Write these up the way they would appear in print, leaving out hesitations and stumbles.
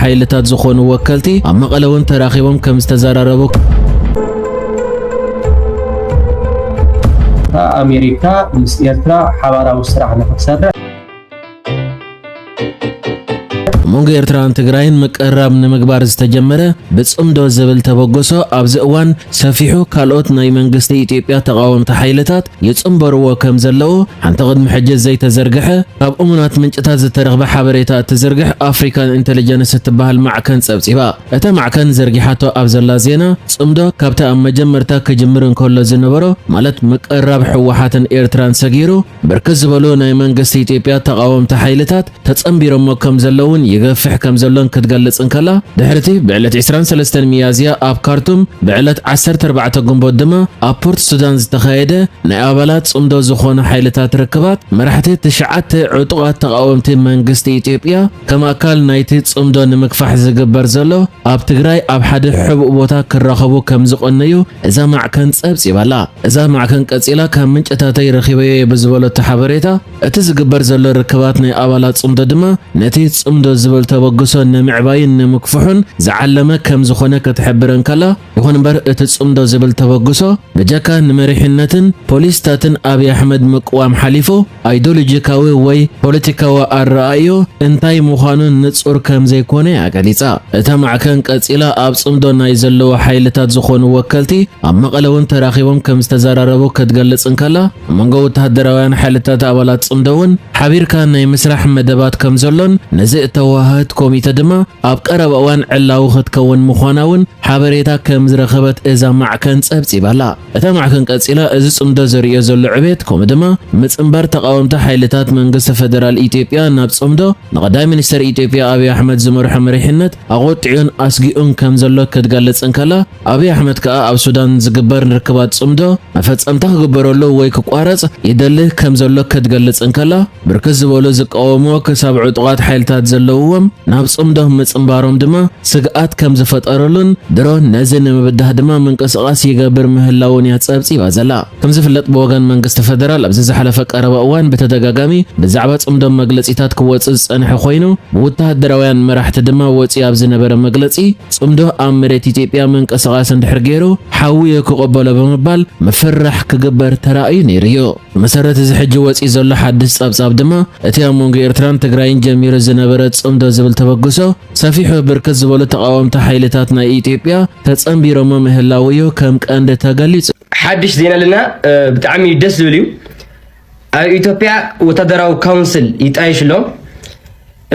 حيلتات زخون وكلتي أما قلون تراخيبهم كم استزارربو أمريكا مس إيرترا حوارا وسرع نفسها مونغ إيرتران تግራይን مقرب ንምግባር ዝተጀመረ ብጽምዶ ዝብል ተበጎሶ ኣብዚ እዋን ሰፊሑ ካልኦት ናይ መንግስቲ ኢትዮጵያ ተቃወምቲ ሓይልታት ይጽምበርዎ ከም ዘለዎ ሓንቲ ቅድሚ ሕጂ ዘይተዘርግሐ ኣብ እሙናት ምንጭታት ዝተረኽበ ሓበሬታ ትዝርግሕ ኣፍሪካን ኢንተለጀንስ ትበሃል ማዕከን ጸብጺባ እታ ማዕከን ዘርጊሓቶ ኣብ ዘላ ዜና ጽምዶ ካብታ ኣብ መጀመርታ ክጅምር እንከሎ ዝነበሮ ማለት መቀረብ ሕወሓትን ኤርትራን ሰጊሩ ብርክት ዝበሉ ናይ መንግስቲ ኢትዮጵያ ተቃወምቲ ሓይልታት ተጸምቢሮሞ ከም ዘለውን يغفح كم زلون كتغلص انكلا دحرتي بعلت 23 ميازيا اب كارتوم بعلت 14 غنبو دما ابورت سودان زتخايده ناي ابالات صمدو زخونه حيلتات ركبات مرحتي تشعت عطوات تقاومتي منغست ايثيوبيا كما قال نايتي صمدو نمكفح زغبر زلو اب تግራይ اب حد حب بوتا كرخبو كم زقنيو اذا معكن صبصيبالا اذا معكن قصيلا كم منጨታተይ رخيبي بزبلو تحبريتا اتي زغبر زلو ركبات ناي ابالات صمدو دما نتي صمدو زبل تبغسو نمعباين نمكفحون زعلمه كم زخونه كتحبرن كلا يكون بر تصمدو زبل تبغسو بجاكا نمريحنتن بوليستاتن ابي احمد مقوام حليفو ايديولوجيكاوي وي بوليتيكاوا الرايو انتاي مخانون نصور كم زيكونه اقليصا اتا معكن قصيلا اب صمدو ناي زلو حيلتات زخون وكلتي اب مقلون تراخيبهم كم استزارربو كتغلصن كلا منغو تهدراوያን حيلتات ابالات صمدون حبيركا ناي مسرح مدبات كم زلون نزئ توهات كوميته دما اب قرب اوان علاو ختكون مخاناون حبريتا كم زرخبت اذا معكن صبصيبالا اتا معكن قصيلا از صمدو زريو زلو عبيت كوم دما مصنبر تقاومت حيلتات منغست فدرال ايثيوبيا ناب صمدو نقداي منستر ايثيوبيا ابي احمد زمرح مريحنت اقوطعون اسغيون كم زلو كتغلصن كلا ابي احمد كا اب سودان زغبر ركبات صمدو مفصمتا غبرولو وي كقارص يدلህ كم زلو كتغلصن كلا بركز بولو زقومو كسبع طقات حيلتات زلوهم ናብ ጽምዶም መጽምባሮም ድማ ስግኣት ከም ዝፈጠረሉን ድሮን ነዝን መብዳህ ድማ መንቀሳቀስ ይገብር ምህላውን ያጸብጺባ ዘላ ከም ዝፍለጥ በወገን መንግስት ፌደራል ኣብዚ ዝሓለፈ ቀረባ እዋን በተደጋጋሚ ብዛዕባ ጽምዶም መግለጺታት ክወጽእ ጸንሐ ኮይኑ ወተሃደራውያን መራሕቲ ድማ ወጺ ኣብ ዝነበረ መግለጺ ጽምዶ ኣብ መሬት ኢትዮጵያ መንቀሳቀስ እንድሕር ገይሩ ሓዊ ክቀበሎ በመባል መፍራሕ ክግበር ተራእዩ ነይርዮ መሰረት እዚ ሕጂ ወጺ ዘሎ ሓድስ ጸብጻብ ድማ እቲ ኣብ መንጎ ኤርትራን ትግራይን ጀሚሩ ዝነበረ ጽምዶ ዝብል ተበግሶ ሰፊሑ ብርክት ዝበሉ ተቃወምቲ ሓይልታት ናይ ኢትዮጵያ ተጸምቢሮም ምህላውዮ ከም ቀንዲ ተገሊጹ ሓድሽ ዜና ለና ብጣዕሚ ደስ ዝብል እዩ ኣብ ኢትዮጵያ ወተሃደራዊ ካውንስል ይጣይሽሎ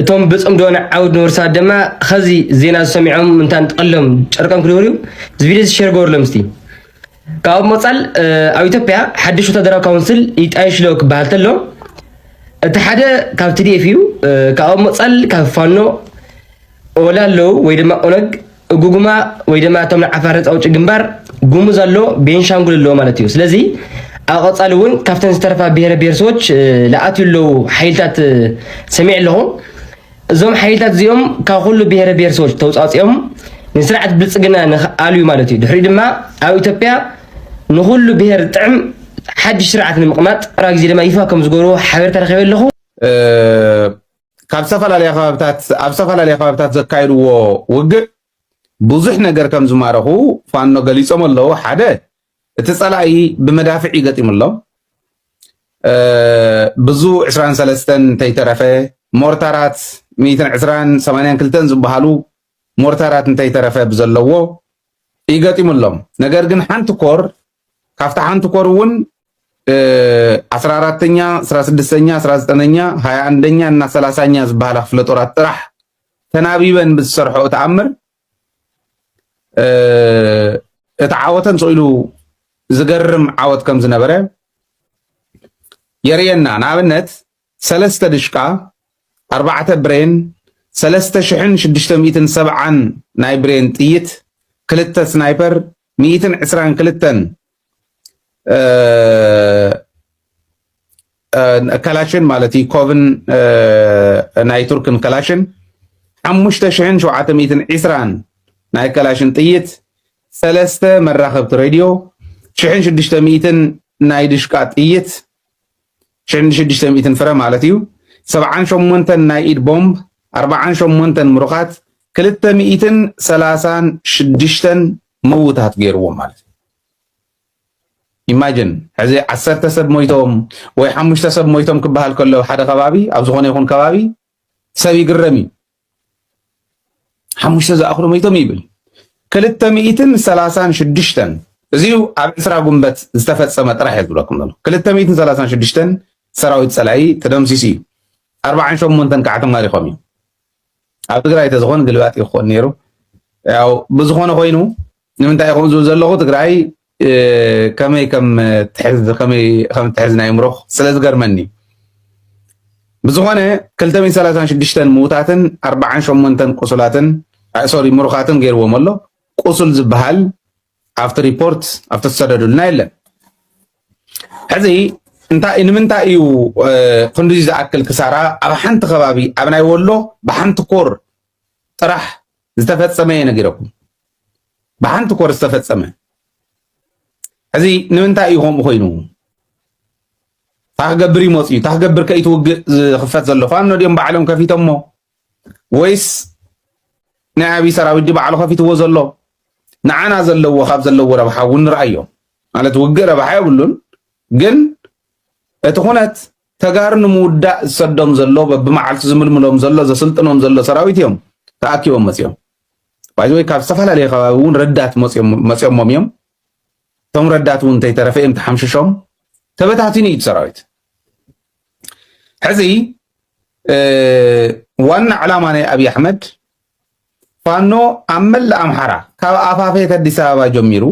እቶም ብጽምዶን ዓውድ ንወርሳ ድማ ኸዚ ዜና ሰሚዖም እንታን ተቀሎም ጨርቀም ክሪውሪዩ ዝቪዲዮ ሼር ጎርሎም እስቲ ካብ መጻል ኣብ ኢትዮጵያ ሓድሽ ወተሃደራዊ ካውንስል ይጣይሽሎ ክበሃል ተሎ እቲ ሓደ ካብ TDF እዩ ካብ መጻል ካብ ፋኖ ኦላሎ ወይ ድማ ኦነግ ጉጉማ ወይ ድማ ተምና ዓፋር ጻውጭ ግንባር ጉሙዝ አሎ ቤንሻንጉል አሎ ማለት እዩ ስለዚ አቀጻልውን ካፍተን ዝተረፋ ብሔረ ብሔረሰቦች ለአትዩሎ ሓይልታት ሰሚዕ ኣለኹ እዞም ሓይልታት እዚኦም ካብ ሁሉ ብሔረ ብሔረሰቦች ተውጻጽኦም ንስርዓት ብልጽግና ንኣልዩ ማለት እዩ ድሕሪ ድማ ኣብ ኢትዮጵያ ንሁሉ ብሔር ጥዕም ሓድሽ ስርዓት ንምቕማጥ ራግዚ ድማ ይፋ ከም ዝገበሩ ሓበሬታ ረኺበ ኣለኹ ካብ ዝተፈላለዩ ከባቢታት ዘካይድዎ ውግእ ብዙሕ ነገር ከም ዝማረኹ ፋኖ ገሊጾም ኣለዉ ሓደ እቲ ጸላኢ ብመዳፍዕ ይገጢሙሎም ብዙ 23 እንተይተረፈ ሞርታራት 182 ዝበሃሉ ሞርታራት እንተይተረፈ ብዘለዎ ይገጢሙሎም ነገር ግን ሓንቲ ኮር ካብታ ሓንቲ ኮር እውን 14ኛ 16ኛ 19ኛ 21ኛ እና 30ኛ ዝበሃላ ክፍለ ጦራት ጥራሕ ተናቢበን ብዝሰርሖ ተኣምር እቲ ዓወተን ሰኢሉ ዝገርም ዓወት ከም ዝነበረ የርየና ንኣብነት 3 ድሽቃ 4 ብሬን 3670 ናይ ብሬን ጥይት 2 ስናይፐር 122 كلاشن مالتي كوفن ناي تركن كلاشن 5720 ناي كلاشن طيت 3 مراخبت راديو 6600 ناي دشقات طيت 6600 فرا مالتيو 78 ناي ايد بومب 48 مرخات 236 موتات غيرو ማለት ኢማጂን ሕዚ 10 ሰብ ሞይቶም ወይ 5 ሰብ ሞይቶም ክበሃል ከለው ሓደ ከባቢ ኣብ ዝኾነ ይኹን ከባቢ ሰብ ይግረሚ 5 ዝኣኽሩ ሞይቶም ይብል 236 እዚሁ ኣብ 20 ጉንበት ዝተፈጸመ ጥራሕ ይብለኩም ዘሎ 236 ሰራዊት ጸላይ ተደምሲሲ 48 ከዓ ተማሪኾም እዮም ኣብ ትግራይ ተዝኾን ግልባጥ ይኾን ነይሩ ያው ብዝኾነ ኮይኑ ንምንታይ ይኹን ዘለኹ ትግራይ ከመይ ከም ትሕዝ ናይ ምሮኽ ስለዝገርመኒ ብዝኾነ 236 ሙታትን 48 ቁስላትን ምሩኻትን ገይርዎም ኣሎ ቁስል ዝበሃል ኣብቲ ሪፖርት ኣብቲ ተሰደዱልና የለን ሕዚ ንምንታይ እዩ ክንዱዚ ዝኣክል ክሳራ ኣብ ሓንቲ ከባቢ ኣብ ናይ ወሎ ብሓንቲ ኮር ጥራሕ ዝተፈጸመ እየ ነጊረኩም ብሓንቲ ኮር ዝተፈጸመ ሕዚ ንምንታይ እዩ ከምኡ ኮይኑ ታክገብር ይመፅዩ ታክገብር ከይትውግእ ዝኽፈት ዘሎ ፋኖ ድዮም ባዕሎም ከፊቶሞ ወይስ ናይ ዓብይ ሰራዊት ባዕሉ ከፊትዎ ዘሎ ንዓና ዘለዎ ካብ ዘለዎ ረብሓ እውን ንርአዮ ማለት ውግእ ረብሓ የብሉን ግን እቲ ኩነት ተጋሩ ንምውዳእ ዝሰዶም ዘሎ በብመዓልቲ ዝምልምሎም ዘሎ ዘስልጥኖም ዘሎ ሰራዊት እዮም ተኣኪቦም መፅዮም ባይዘወይ ካብ ዝተፈላለየ ከባቢ እውን ረዳት መፅዮሞም እዮም ቶም ረዳት እውን ተይተረፈ እዮም ተሓምሽሾም ተበታቲኑ እዩ ሰራዊት ሕዚ ዋና ዕላማ ናይ ኣብይ ኣሕመድ ፋኖ ኣብ መላእ ኣምሓራ ካብ ኣፋፌት ኣዲስ ኣበባ ጀሚሩ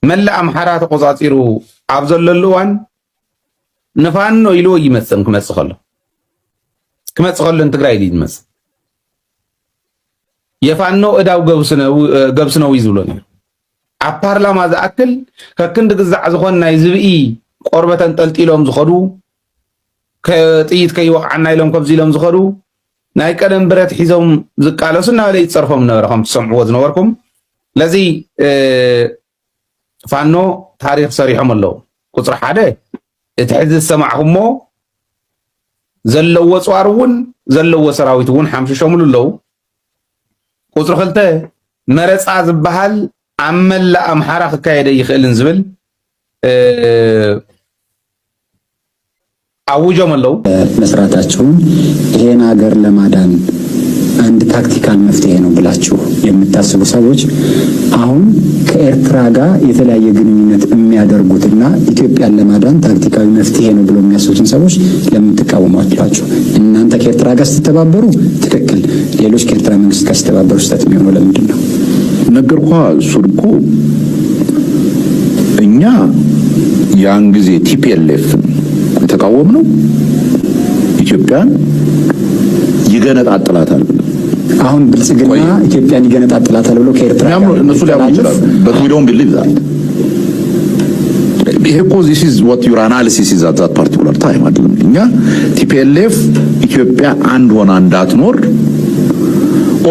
መላእ ኣምሓራ ተቆፃፂሩ ኣብ ዘለሉ እዋን ንፋኖ ኢሉ ይመፅን ክመፅእ ከሎ ንትግራይ ኢሉ ይመፅእ የፋኖ እዳው ገብስነው ይዝብሎ ነይሩ ኣብ ፓርላማ ዝኣክል ከክንዲ ግዛዕ ዝኾን ናይ ዝብኢ ቆርበተን ጠልጢሎም ዝኸዱ ጥይት ከይወቕዓና ኢሎም ከምዚ ኢሎም ዝኸዱ ናይ ቀደም ብረት ሒዞም ዝቃለሱ እናበለ ይፀርፎም ነበረ ከም ትሰምዕዎ ዝነበርኩም ለዚ ፋኖ ታሪክ ሰሪሖም ኣለዉ ቁፅሪ ሓደ እቲ ሕዚ ዝሰማዕኹሞ ዘለዎ ፅዋር እውን ዘለዎ ሰራዊት እውን ሓምሽሾምሉ ኣለዉ ቁፅሪ 2 መረፃ ዝበሃል ኣብ መላእ ኣምሓራ ክካየደ ይኽእልን ዝብል አውጆም አለው መስራታችሁን ይሄን ሀገር ለማዳን አንድ ታክቲካል መፍትሄ ነው ብላችሁ የምታስቡ ሰዎች አሁን ከኤርትራ ጋር የተለያየ ግንኙነት የሚያደርጉትና ኢትዮጵያን ለማዳን ታክቲካዊ መፍትሄ ነው ብሎ የሚያስቡትን ሰዎች ለምን ተቃወሟላችሁ? እናንተ ከኤርትራ ጋር ስትተባበሩ ትክክል፣ ሌሎች ከኤርትራ መንግስት ጋር ስትተባበሩ ስህተት የሚሆነው ለምንድን ነው? ነገርኳ እሱን እኮ እኛ ያን ጊዜ ቲፒኤልኤፍ ተቃወም ነው ኢትዮጵያን ይገነጣጥላታል ብለው አሁን ብልጽግና ኢትዮጵያን ይገነጣጥላታል ብለው ከኤርትራ ጋር እነሱ ሊያምኑ ይችላሉ but we don't believe that because this is what your analysis is at that particular time አይደለም እኛ ቲፒኤልኤፍ ኢትዮጵያ አንድ ሆና እንዳትኖር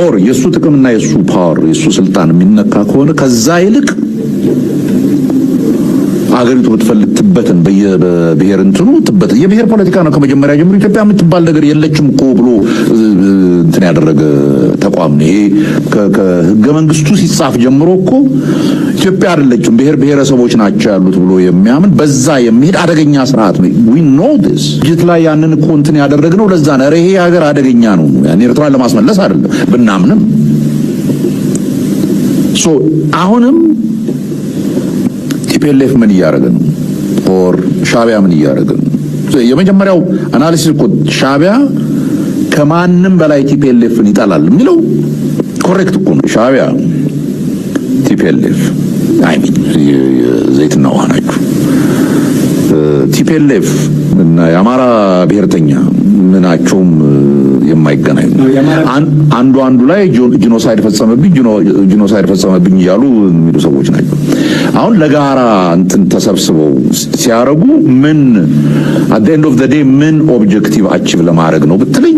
ኦር የሱ ጥቅምና የሱ ፓወር የሱ ስልጣን የሚነካ ከሆነ ከዛ ይልቅ አገሪቱ ብትፈልግበትን በብሔር እንትኑ ትበት የብሔር ፖለቲካ ነው ከመጀመሪያ ጀምሮ ኢትዮጵያ የምትባል ነገር የለችም እኮ ብሎ እንትን ያደረገ ተቋም ነው። ይሄ ከህገ መንግስቱ ሲጻፍ ጀምሮ እኮ ኢትዮጵያ አይደለችም ብሔረሰቦች ናቸው ያሉት ብሎ የሚያምን በዛ የሚሄድ አደገኛ ስርዓት ነው። we know this ጅት ላይ ያንን እኮ እንትን ያደረግነው ለዛ ነው። ይሄ ሀገር አደገኛ ነው ያን ኤርትራን ለማስመለስ አይደለም ብናምንም ሶ አሁንም ቲፒኤልኤፍ ምን እያደረገ ነው ኦር ሻቢያ ምን እያደረገ ነው? የመጀመሪያው አናሊሲስ እኮ ሻቢያ ከማንም በላይ ቲፒኤልኤፍን ይጣላል የሚለው ኮሬክት እኮ ነው። ሻቢያ ቲፒኤልኤፍ አይ ሚን ዘይትና ውሃ ናቸው። ቲፒኤልኤፍ እና የአማራ ብሔርተኛ ምናቸውም የማይገናኙ አንዱ ላይ ጂኖሳይድ ፈጸመብኝ እያሉ የሚሉ ሰዎች ናቸው። አሁን ለጋራ እንትን ተሰብስበው ሲያረጉ ምን at the end of the day ምን ኦብጀክቲቭ አቺቭ ለማድረግ ነው ብትለኝ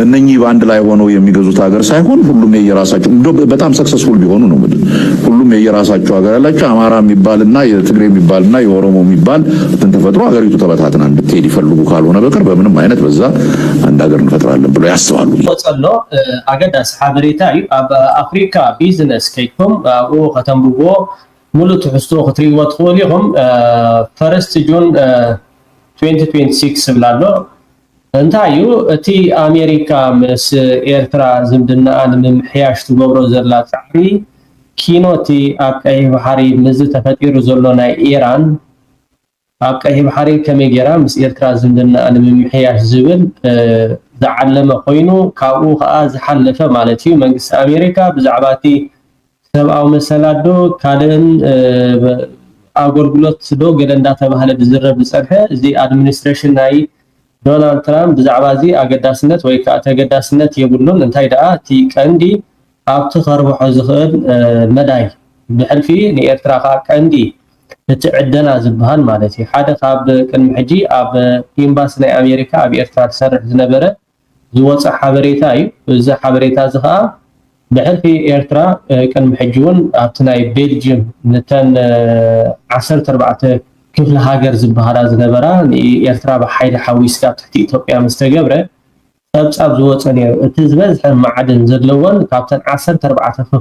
እነኚህ በአንድ ላይ ሆነው የሚገዙት ሀገር ሳይሆን ሁሉም የየራሳቸው በጣም ሰክሰስፉል ቢሆኑ ነው ማለት ሁሉም የየራሳቸው ሀገር ያላቸው አማራ የሚባልና የትግሬ የሚባልና የኦሮሞ የሚባል እንትን ተፈጥሮ ሀገሪቱ ተበታትና እንድትሄድ ይፈልጉ ካልሆነ በቀር በምንም አይነት በዛ አንድ ሀገር እንፈጥራለን ብለው ያስባሉ። ወጸሎ አገዳስ ሓበሬታ እዩ ኣብ ኣፍሪካ ቢዝነስ ከይኩም ኣብኡ ከተንብቦ ሙሉእ ትሕዝቶ ክትሪእዎ ትኽእሉ ኢኹም። ፈርስት ጁን 2026 ብላሎ እንታይ እዩ እቲ ኣሜሪካ ምስ ኤርትራ ዝምድና ንምምሕያሽ ትገብሮ ዘላ ፃዕሪ ኪኖቲ ኣብ ቀይሕ ባሕሪ ምዝ ተፈጢሩ ዘሎ ናይ ኢራን ኣብ ቀይሕ ባሕሪ ከመይ ጌራ ምስ ኤርትራ ዝምድና ንምምሕያሽ ዝብል ዝዓለመ ኮይኑ ካብኡ ከዓ ዝሓለፈ ማለት እዩ መንግስቲ ኣሜሪካ ብዛዕባ እቲ ሰብኣዊ መሰላዶ ካልእን ኣገልግሎት ዶ ገለ እንዳተባሃለ ዝዝረብ ዝፀንሐ እዚ ኣድሚኒስትሬሽን ናይ ዶናልድ ትራምፕ ብዛዕባ እዚ ኣገዳስነት ወይ ከዓ ተገዳስነት የብሉን። እንታይ ደኣ እቲ ቀንዲ ኣብቲ ከርብሖ ዝኽእል መዳይ ብሕልፊ ንኤርትራ ከዓ ቀንዲ እቲ ዕደና ዝበሃል ማለት እዩ ሓደ ካብ ቅድሚ ሕጂ ኣብ ኤምባሲ ናይ ኣሜሪካ ኣብ ኤርትራ ዝሰርሕ ዝነበረ ዝወፅእ ሓበሬታ እዩ። እዚ ሓበሬታ እዚ ከዓ ብሕልፊ ኤርትራ ቅድሚ ሕጂ እውን ኣብቲ ናይ ቤልጅየም ነተን 14 ክፍለ ሃገር ዝበሃላ ዝነበራ ንኤርትራ ብሓይሊ ሓዊስካ ትሕቲ ኢትዮጵያ ምስ ተገብረ ፀብፃብ ዝወፀ ነይሩ። እቲ ዝበዝሐ ማዕድን ዘለዎን ካብተን 14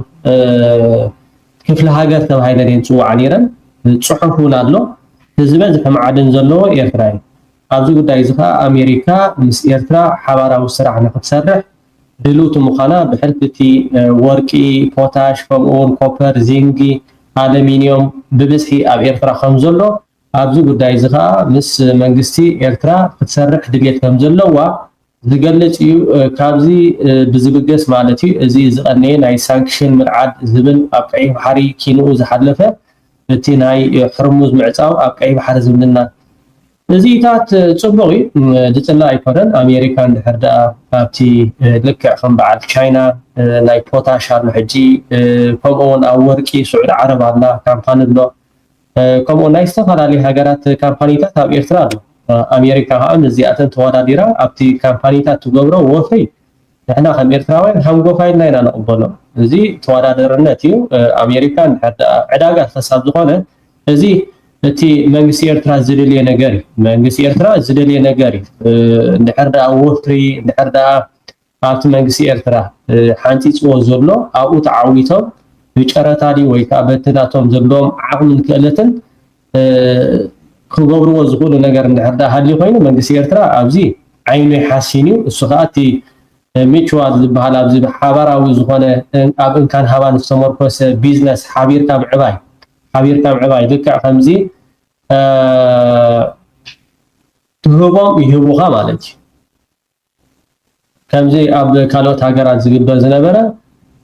ክፍለ ሃገር ተባሂለን እየን ፅዋዕ ነይረን ፅሑፍ እውን ኣሎ። እቲ ዝበዝሐ ማዕድን ዘለዎ ኤርትራ እዩ። ኣብዚ ጉዳይ እዚ ከዓ ኣሜሪካ ምስ ኤርትራ ሓባራዊ ስራሕ ንክትሰርሕ ድልውቲ ምዃና ብሕልፊ እቲ ወርቂ፣ ፖታሽ ከምኡውን ኮፐር፣ ዚንጊ፣ ኣሉሚንዮም ብብዝሒ ኣብ ኤርትራ ከም ዘሎ ኣብዚ ጉዳይ እዚ ከዓ ምስ መንግስቲ ኤርትራ ክትሰርሕ ድሌት ከም ዘለዋ ዝገልጽ እዩ። ካብዚ ብዝብገስ ማለት እዩ እዚ ዝቐነየ ናይ ሳንክሽን ምልዓድ ዝብል ኣብ ቀይሕ ባሕሪ ኪንኡ ዝሓለፈ እቲ ናይ ሕርሙዝ ምዕፃው ኣብ ቀይሕ ባሕሪ ዝምልና እዚታት ፅቡቅ እዩ ዝፅላ ኣይኮነን። ኣሜሪካ እንድሕር ደኣ ኣብቲ ልክዕ ከም በዓል ቻይና ናይ ፖታሽ ኣሎ ሕጂ ከምኡውን ኣብ ወርቂ ስዑድ ዓረብ ኣላ ካምፓኒ ኣሎ ከምኡ ናይ ዝተፈላለዩ ሃገራት ካምፓኒታት ኣብ ኤርትራ ኣሎ። ኣሜሪካ ከዓ ነዚኣተን ተወዳዲራ ኣብቲ ካምፓኒታት ትገብሮ ወፍሪ ንሕና ከም ኤርትራውያን ሃንጎፋ ኢልና ኢና ንቕበሎ። እዚ ተወዳዳሪነት እዩ። ኣሜሪካ እንድሕር ደኣ ዕዳጋ ተሳብ ዝኾነ እዚ እቲ መንግስቲ ኤርትራ ዝደልየ ነገር እዩ። መንግስቲ ኤርትራ ዝደልየ ነገር እዩ እንድሕር ደኣ ወፍሪ እንድሕር ደኣ ኣብቲ መንግስቲ ኤርትራ ሓንፂፅዎ ዘሎ ኣብኡ ተዓዊቶም ብጨረታ ወይ ከዓ በቲ ናቶም ዘለዎም ዓቕምን ክእለትን ክገብርዎ ዝኽእሉ ነገር እንድሕር ደኣ ሃልዩ ኮይኑ መንግስቲ ኤርትራ ኣብዚ ዓይኑ ይሓሲን እዩ። እሱ ከዓ እቲ ሚቹዋል ዝበሃል ኣብዚ ሓባራዊ ዝኾነ ኣብ እንካን ሃባን ዝተመርኮሰ ቢዝነስ ሓቢርካ ምዕባይ ልክዕ ከምዚ ትህቦም ይህቡኻ ማለት እዩ። ከምዚ ኣብ ካልኦት ሃገራት ዝግበር ዝነበረ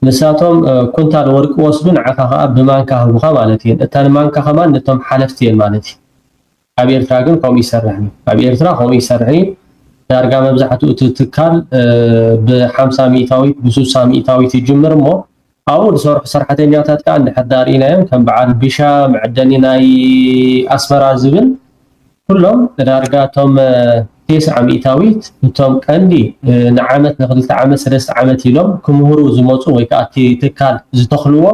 ንሳቶም ኩንታል ወርቂ ወስዱ ንዓኻ ከዓ ብማንካ ህቡኻ ማለት እዩ። እታ ንማንካ ከማን ነቶም ሓለፍቲ እየን ማለት እዩ። ኣብ ኤርትራ ግን ከምኡ ይሰርሕኒ ኣብ ኤርትራ ከምኡ ይሰርሕኒ ዳርጋ መብዛሕትኡ እቲ ትካል ብ50 ሚእታዊት ብ60 ሚእታዊት ይጅምር እሞ ኣብኡ ዝሰርሑ ሰራሕተኛታት ከዓ እንድሕር ዳርኢናዮም ከም በዓል ቢሻ መዕደኒ ናይ ኣስመራ ዝብል ኩሎም ዳርጋ እቶም 9 ሚእታዊት እቶም ቀንዲ ንዓመት ን2 ዓመት 3 ዓመት ኢሎም ክምህሩ ዝመፁ ወይ ከዓ እቲ ትካል ዝተኽልዎ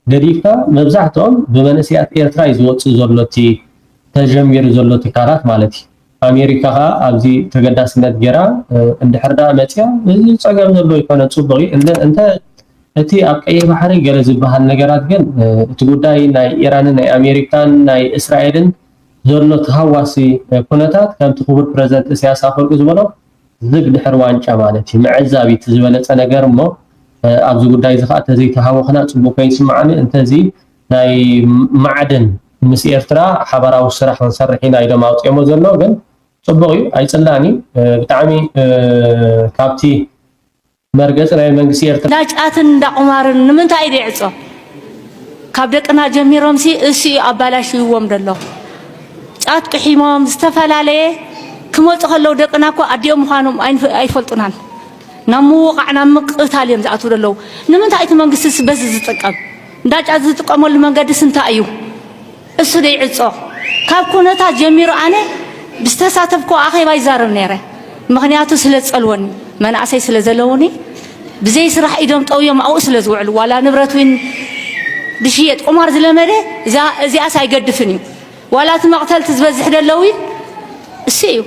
ገዲፍካ መብዛሕትኦም ብመንእሰያት ኤርትራ እዩ ዝወፅእ ዘሎ እቲ ተጀሚሩ ዘሎ ትካላት ማለት እዩ። ኣሜሪካ ከዓ ኣብዚ ተገዳስነት ጌራ እንድሕር ደኣ መፅያ እዚ ፀገም ዘሎ ይኮነን ፅቡቅ እዩ። እቲ ኣብ ቀይሕ ባሕሪ ገለ ዝበሃል ነገራት ግን እቲ ጉዳይ ናይ ኢራንን ናይ ኣሜሪካን ናይ እስራኤልን ዘሎ ተሃዋሲ ኩነታት ከምቲ ክቡር ፕረዚደንት ኢሳያስ ኣፈወርቂ ዝበሎ ዝግ ድሕር ዋንጫ ማለት እዩ መዕዛቢት ዝበለፀ ነገር እሞ ኣብዚ ጉዳይ እዚ ከዓ ተዘይተሃወኽና ፅቡቅ ከይስማዓኒ እንተዚ ናይ ማዕድን ምስ ኤርትራ ሓባራዊ ስራሕ ክንሰርሕ ኢና ኢሎም ኣውፅኦሞ ዘሎ ግን ፅቡቅ እዩ ኣይፅላኒ ብጣዕሚ ካብቲ መርገፅ ናይ መንግስቲ ኤርትራ ዳጫትን እንዳቁማርን ንምንታይ ይዕፆ ካብ ደቅና ጀሚሮም እሲ ኣባላሽዎም ደሎ ጫት ቅሒሞም ዝተፈላለየ ክመፁ ከለው ደቅና እኮ ኣዲኦም ምዃኖም ኣይፈልጡናን ናብ ምውቃዕና ምቅታል እዮም ዝኣትው ደለው ንምንታይ እቲ መንግስቲ በዚ ዝጥቀም እንዳጫት ዝጥቀመሉ መንገዲስ እንታይ እዩ እሱ ደይዕፆ ካብ ኩነታት ጀሚሩ ኣነ ብስተሳተፍኮ ኣኼባ ይዛረብ ነይረ ምክንያቱ ስለ ዝፀልወኒ مناسي سلازلوني بزي سرح إيدهم طويهم أو سلازوعل ولا نبرت وين دشيت عمر زلمرة زي أساي قدفني ولا تمقتل تزبز حدا اللوين السيو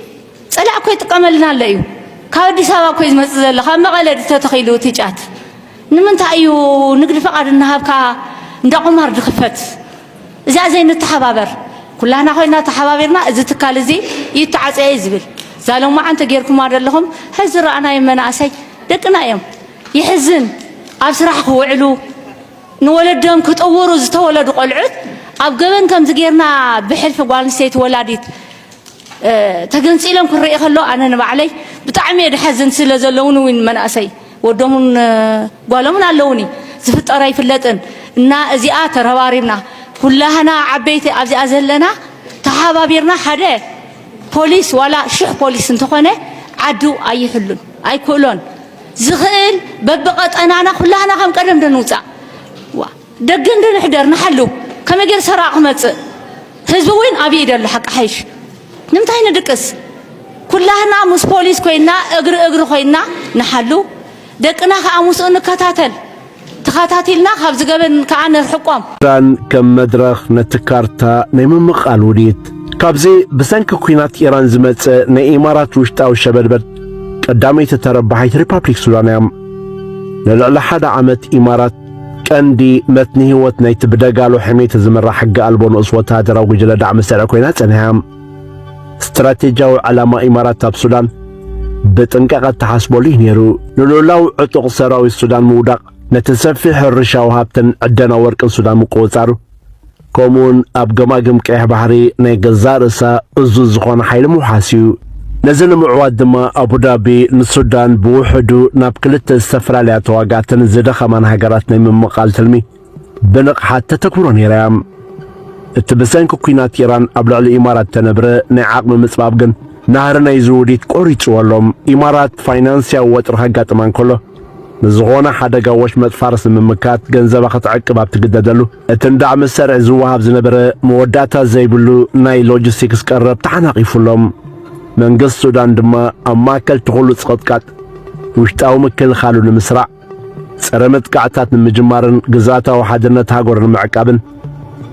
صلاح كوي تقملنا ليو كاودي سوا كوي مزل خا مقلد تتخيلو تيجات نمنت أيو نقدر فقط النهابكا ندا عمر دخفت زي نتحبابر كلنا خوينا تحبابرنا إذا تكالزي يتعز يزبل زالوا ما أنت غيركم مار لهم حزر أنا يمناسي دقنا يوم يحزن أبصراح وعلو نولدهم كتطوروا زتولدوا قلعت أبقبن كم زغيرنا بحلف قال سيت ولاديت تجنسي لهم كل رأي خلوا أنا نبعلي بتعمي حزن سلا زلون وين مناسي ودهم قالوا من اللوني زفت أراي في اللتن إن أزياء روارينا كلها عبيت أبزي أزلنا تحابيرنا حدا بوليس ولا شح بوليس انتقونه عدو أي حلون أي كلون زغل ببقت أنا كلها خم قدم دنوزع دقن دن حدر نحلو كم يجر سراق مت حزب وين أبي يدر الحق حيش نمتين دكس كلها مس بوليس كوينا أجر خوينا نحلو دقنا خاموس إنك كتاتل تخاتاتلنا خبز قبل كأن الحكام كان كم مدرخ نتكارتا نيم مقال وديت كابزي بسنك كوينات إيران زمت نإمارات وشتا وشبربر قدامي تتربحيت ريبابليك سودانيام للعلا حدا عمت إمارات كاندي متني هوت نيت بدقالو حميت زمرا حق ألبون أصواتها دراو جل دعم سرع كوينات أنهام استراتيجيو علامة إمارات تاب سودان بتنقاق تحاسبوليه نيرو لولاو عطق سراوي السودان مودق نتسفح الرشاو هابتن عدنا ورق السودان مقوصارو كومون أبقماقم كيح بحري نيقزارسا أزوز زخوان حيل محاسيو نزل معواد دما أبو دابي نسودان بوحدو نابكلت السفرة لأتواقعتن زدخ من هقراتنا من مقال تلمي بنق حتى تكورون يرام اتبسان كوكينات إيران أبلع الإمارات تنبرا نعاق من مصبابقن نهرنا يزوديت قوريت واللهم إمارات فاينانسيا واترهاقات من كله نزغونا حدا قاوش متفارس من مكات جنزبا خطعقب بتقددلو اتندعم السرع زوهاب زنبرا موداتا زيبلو ناي لوجيستيكس قرب تحناقيفو منقص السودان دما أماكل تغلو تسقطكات وشتاو مكل خالو المسرع سرمت قعتات مجمارن قزاتا وحادنا تاقور المعقابن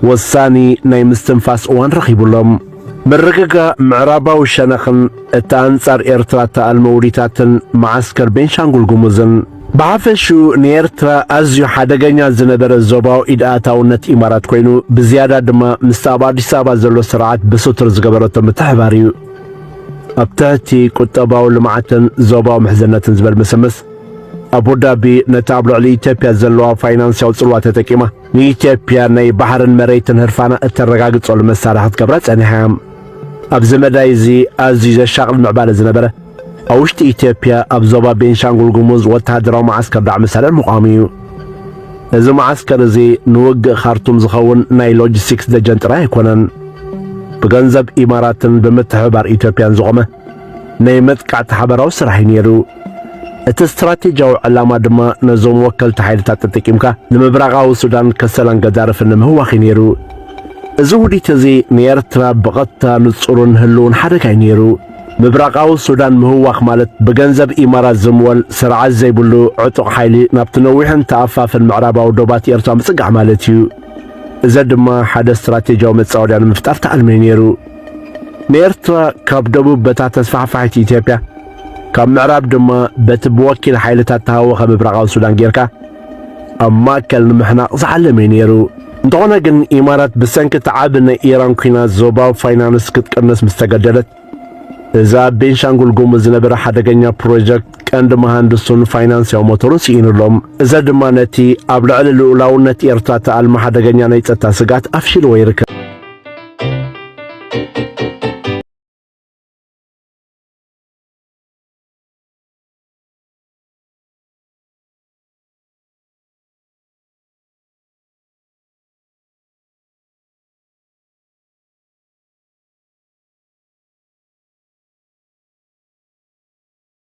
والثاني ناي مستنفاس وان رخيبو لهم مرققا معرابا وشنخن التانصار إيرتراتا الموريتاتن معسكر بين شانقل قموزن بعفشو نيرترا أزيو حدقانيا زنبر الزوباو إدآتاو نت إمارات كوينو بزيادة دما مستابا دي سابا زلو سرعات بسوتر زقبرتا متحباريو أبتهتي كتاباو لمعتن زوباو محزنتن زبال مسمس أبو دابي نتابلو على إيتيبيا زلوا فاينانسيا وصلوات تكيمة نيتيبيا ناي بحر مريتن هرفانا الترقاق تصول مسارحة كبرات أنهام أبزمدايزي أزيز الشغل معبالة زنبرة أوشت إيتيبيا أبزوبا بين شانقل قموز وتهدراو معسكر دعم سالة المقاميو إذا معسكر زي نوق خارتوم زخون ناي لوجيستيكس دجنت راي كونن بغنزب إماراتن بمتحبار إيتيوبيان زغمة نايمت كعت حبراو سرحي نيرو استراتيجيو علامة دما نزوم وكل تحيلتات تتكيمكا نمبراغاو السودان كسلان قدارف النمهو واخي نيرو زودي تزي نيرترا بغتا نصورون هلون حركاي نيرو مبراغاو السودان مهواخ مالت بغنزب إمارات زمول سرعات زيبولو عطق حيلي نابتنويحن تأفاف المعراباو دوبات إرتوا مسقع مالتيو إذا دما حدا استراتيجيو متصاوديان مفتاف تعلمي نيرو نيرترا كاب دبوب بتا تسفح فحيت إيتيبيا كاب معراب دما بتبوكل حيلتات تهوخا مبراغاو السودان جيركا أما كالنمحنا زعلمي نيرو انتونا قن إمارات بسنك تعابنا إيران كينا زوباو فاينانس كتقنس مستقدلت إذا بين شانقل قومز نبرا حدقنيا بروجكت كاند مهندسون فاينانسيا وموتورون سيئين اللهم إذا دمانتي أبلع للأولاونة إرتاتا المحدقنيا نيتتا سقات أفشل ويركا